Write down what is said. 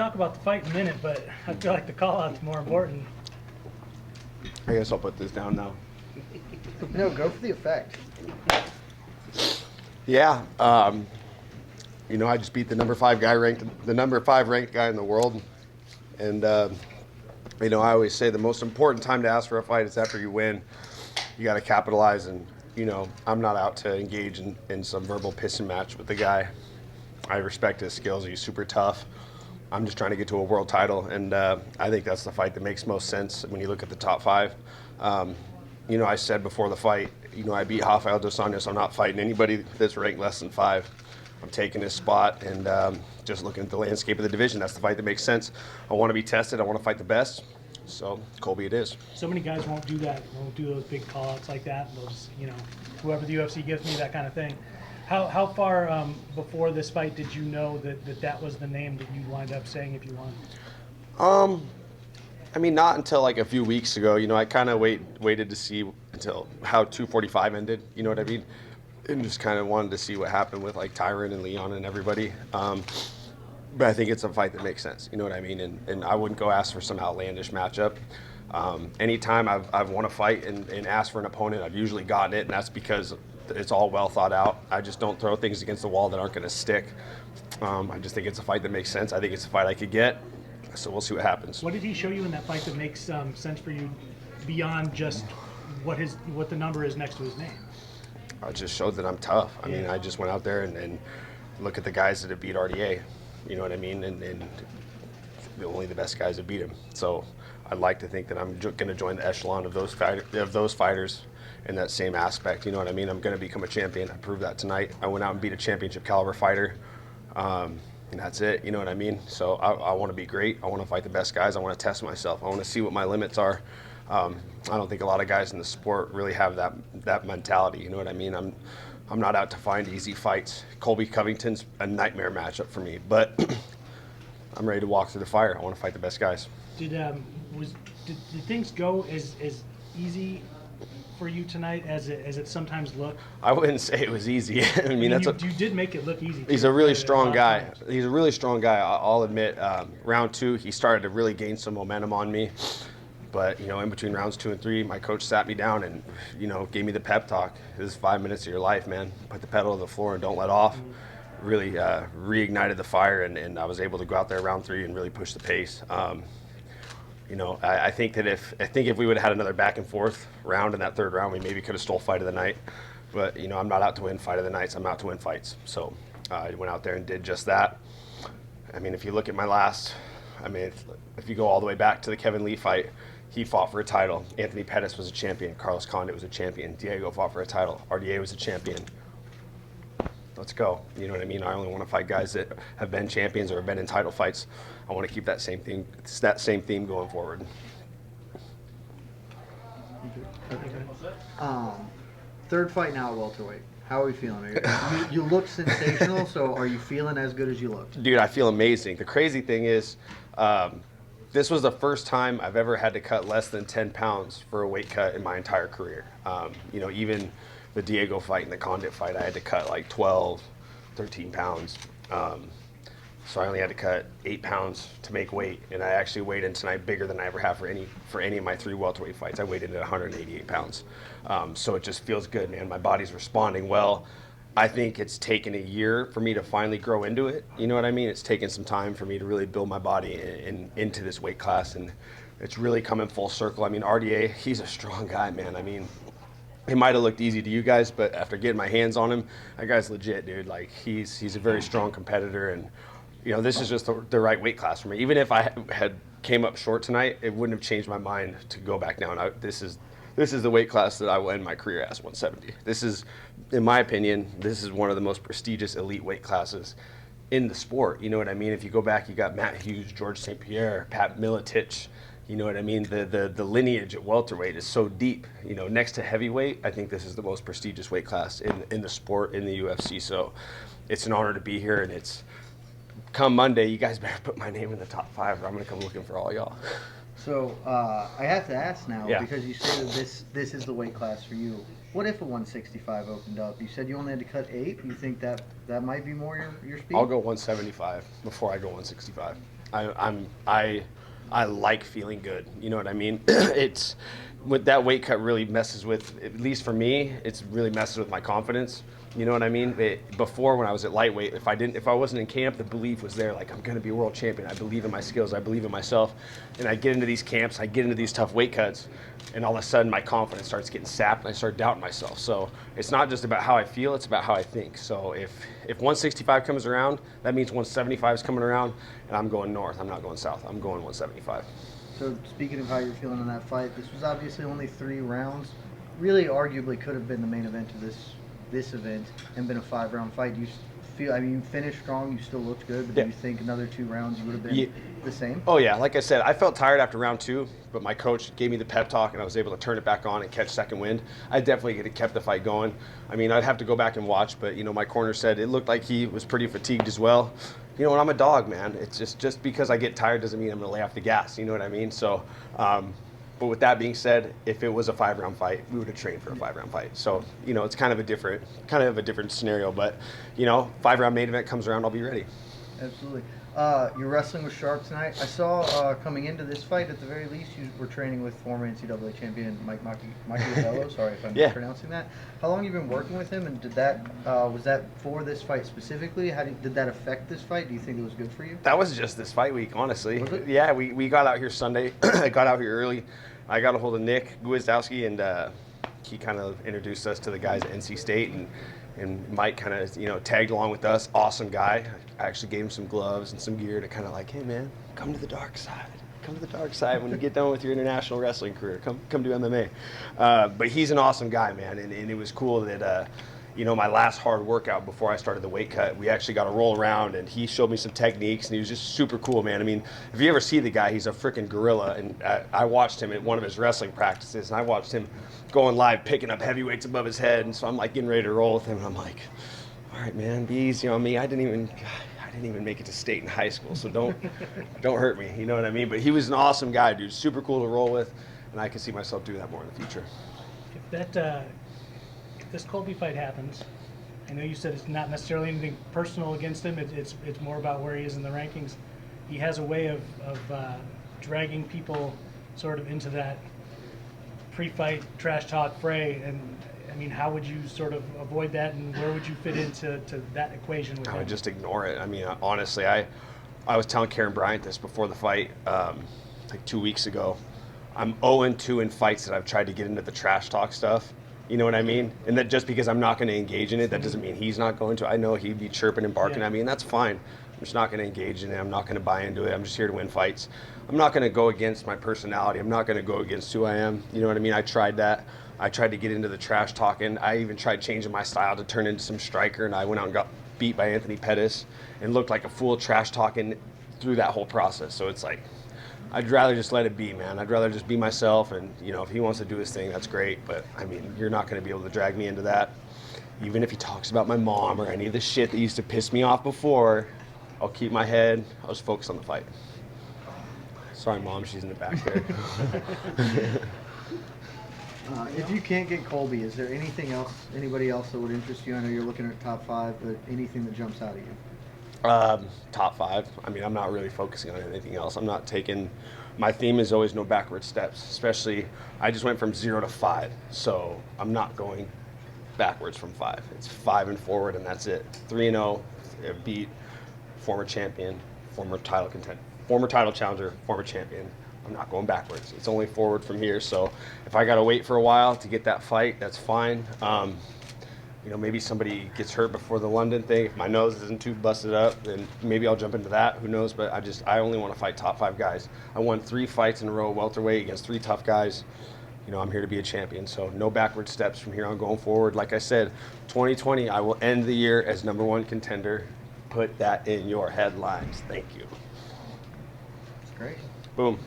talk about the fight in a minute, but I feel like the call-out's more important. I guess I'll put this down now. No, go for the effect. Yeah, you know, I just beat the number 5 guy ranked guy in the world, and you know, I always say the most important time to ask for a fight is after you win. You got to capitalize, and you know, I'm not out to engage in some verbal pissing match with the guy. I respect his skills. He's super tough. I'm just trying to get to a world title, and I think that's the fight that makes most sense when you look at the top 5. You know, I said before the fight, you know, I beat Rafael dos Anjos. I'm not fighting anybody that's ranked less than 5. I'm taking his spot and just looking at the landscape of the division. That's the fight that makes sense. I want to be tested. I want to fight the best. So Colby it is. So many guys won't do that. Won't do those big call-outs like that. They'll just, you know, whoever the UFC gives me, that kind of thing. How far before this fight did you know that was the name that you'd wind up saying if you won? I mean, not until like a few weeks ago. You know, I kind of waited to see until how 245 ended. You know what I mean? And just kind of wanted to see what happened with like Tyron and Leon and everybody. But I think it's a fight that makes sense. You know what I mean? And I wouldn't go ask for some outlandish matchup. Anytime I've won a fight and asked for an opponent, I've usually gotten it, and that's because it's all well thought out. I just don't throw things against the wall that aren't going to stick. I just think it's a fight that makes sense. I think it's a fight I could get. So we'll see what happens. What did he show you in that fight that makes sense for you beyond just what the number is next to his name? I just showed that I'm tough. I mean, I just went out there and look at the guys that have beat RDA. You know what I mean? And only the best guys have beat him. So I'd like to think that I'm going to join the echelon of those fighters in that same aspect. You know what I mean? I'm going to become a champion. I proved that tonight. I went out and beat a championship caliber fighter. And that's it, you know what I mean? So I want to be great. I want to fight the best guys. I want to test myself. I want to see what my limits are. I don't think a lot of guys in the sport really have that mentality, you know what I mean? I'm not out to find easy fights. Colby Covington's a nightmare matchup for me, but I'm ready to walk through the fire. I want to fight the best guys. Did things go as easy for you tonight as it sometimes looked? I wouldn't say it was easy. You did make it look easy. He's a really strong guy. He's a really strong guy. I'll admit. Round 2, he started to really gain some momentum on me. But you know, in between rounds 2 and 3, my coach sat me down and gave me the pep talk. This is 5 minutes of your life, man. Put the pedal to the floor and don't let off. Really reignited the fire, and I was able to go out there round 3 and really push the pace. I think if we would have had another back and forth round in that 3rd round, we maybe could have stole fight of the night. But I'm not out to win fight of the nights. I'm out to win fights. So I went out there and did just that. I mean, if you look at my last, if you go all the way back to the Kevin Lee fight, he fought for a title. Anthony Pettis was a champion. Carlos Condit was a champion. Diego fought for a title. RDA was a champion. Let's go. You know what I mean? I only want to fight guys that have been champions or have been in title fights. I want to keep that same theme going forward. Third fight now at welterweight. How are we feeling? You look sensational, so are you feeling as good as you looked? Dude, I feel amazing. The crazy thing is, this was the first time I've ever had to cut less than 10 pounds for a weight cut in my entire career. Even the Diego fight and the Condit fight, I had to cut like 12, 13 pounds. So I only had to cut 8 pounds to make weight, and I actually weighed in tonight bigger than I ever have for any of my 3 welterweight fights. I weighed in at 188 pounds. So it just feels good, man. My body's responding well. I think it's taken a year for me to finally grow into it. You know what I mean? It's taken some time for me to really build my body into this weight class, and it's really coming full circle. I mean, RDA, he's a strong guy, man. I mean, it might have looked easy to you guys, but after getting my hands on him, that guy's legit, dude. Like, he's a very strong competitor, and this is just the right weight class for me. Even if I had came up short tonight, it wouldn't have changed my mind to go back down. This is the weight class that I will end my career as, 170. This is, in my opinion, this is one of the most prestigious elite weight classes in the sport. You know what I mean? If you go back, you got Matt Hughes, George St. Pierre, Pat Miletich. You know what I mean? The lineage at welterweight is so deep. Next to heavyweight, I think this is the most prestigious weight class in the sport, in the UFC. So it's an honor to be here, and it's come Monday, you guys better put my name in the top 5, or I'm going to come looking for all y'all. So I have to ask now, Yeah. because you said this is the weight class for you. What if a 165 opened up? You said you only had to cut 8. You think that might be more your speed? I'll go 175 before I go 165. I like feeling good. You know what I mean? It's with that weight cut really messes with, at least for me, it's really messes with my confidence. You know what I mean? Before, when I was at lightweight, if I wasn't in camp, the belief was there, like, I'm going to be a world champion. I believe in my skills. I believe in myself. And I get into these camps, I get into these tough weight cuts, and all of a sudden my confidence starts getting sapped, and I start doubting myself. So it's not just about how I feel, it's about how I think. So if 165 comes around, that means 175 is coming around, and I'm going north. I'm not going south. I'm going 175. So speaking of how you're feeling in that fight, this was obviously only 3 rounds. Really, arguably, could have been the main event of this event and been a 5-round fight. Do you feel? I mean, you finished strong. You still looked good, but do you think another 2 rounds you would have been the same? Oh yeah, like I said, I felt tired after round 2, but my coach gave me the pep talk, and I was able to turn it back on and catch second wind. I definitely could have kept the fight going. I mean, I'd have to go back and watch, but my corner said it looked like he was pretty fatigued as well. And I'm a dog, man. It's just because I get tired doesn't mean I'm gonna lay off the gas. You know what I mean? So. But with that being said, if it was a 5-round fight, we would have trained for a 5-round fight. So, it's kind of a different scenario. But, 5-round main event comes around, I'll be ready. Absolutely. You're wrestling with Sharp tonight. I saw coming into this fight, at the very least, you were training with former NCAA champion Mike Machiavello. Sorry if I'm mispronouncing that. How long have you been working with him, and did that was that for this fight specifically? Did that affect this fight? Do you think it was good for you? That was just this fight week, honestly. Was it? Yeah, we got out here Sunday. I got out here early. I got a hold of Nick Gwizdowski, and he kind of introduced us to the guys at NC State, and Mike kind of, tagged along with us. Awesome guy. I actually gave him some gloves and some gear to kind of like, hey, man, come to the dark side. Come to the dark side when you get done with your international wrestling career. Come do MMA. But he's an awesome guy, man, and it was cool that, my last hard workout before I started the weight cut, we actually got to roll around, and he showed me some techniques, and he was just super cool, man. I mean, if you ever see the guy, he's a freaking gorilla, and I watched him at one of his wrestling practices, and I watched him going live, picking up heavyweights above his head, and so I'm like getting ready to roll with him, and I'm like, all right, man, be easy on me. I didn't even make it to state in high school, so don't hurt me, you know what I mean? But he was an awesome guy, dude, super cool to roll with, and I can see myself doing that more in the future. If this Colby fight happens, I know you said it's not necessarily anything personal against him. It's more about where he is in the rankings. He has a way of dragging people sort of into that pre-fight trash talk fray. And I mean, how would you sort of avoid that, and where would you fit into that equation with him? I would just ignore it. I mean, honestly, I was telling Karen Bryant this before the fight, like 2 weeks ago. I'm 0-2 in fights that I've tried to get into the trash talk stuff. You know what I mean? And that just because I'm not going to engage in it, that doesn't mean he's not going to. I know he'd be chirping and barking at me, and that's fine. I'm just not going to engage in it. I'm not going to buy into it. I'm just here to win fights. I'm not going to go against my personality. I'm not going to go against who I am. You know what I mean? I tried that. I tried to get into the trash talking. I even tried changing my style to turn into some striker, and I went out and got beat by Anthony Pettis and looked like a fool trash talking through that whole process. So it's like, I'd rather just let it be, man. I'd rather just be myself, and if he wants to do his thing, that's great. But I mean, you're not going to be able to drag me into that. Even if he talks about my mom or any of the shit that used to piss me off before, I'll keep my head. I'll just focus on the fight. Sorry, Mom, she's in the back there. If you can't get Colby, is there anybody else that would interest you? I know you're looking at top 5, but anything that jumps out at you? Top 5. I mean, I'm not really focusing on anything else. I'm not taking. My theme is always no backward steps. Especially, I just went from 0 to 5, so I'm not going backwards from 5. It's 5 and forward, and that's it. 3-0, beat former champion, former title challenger, former champion. I'm not going backwards. It's only forward from here. So if I got to wait for a while to get that fight, that's fine. Maybe somebody gets hurt before the London thing. If my nose isn't too busted up, then maybe I'll jump into that. Who knows? But I only want to fight top 5 guys. I won 3 fights in a row welterweight against 3 tough guys. I'm here to be a champion. So no backward steps from here on going forward. Like I said, 2020, I will end the year as #1 contender. Put that in your headlines. Thank you. That's great. Boom.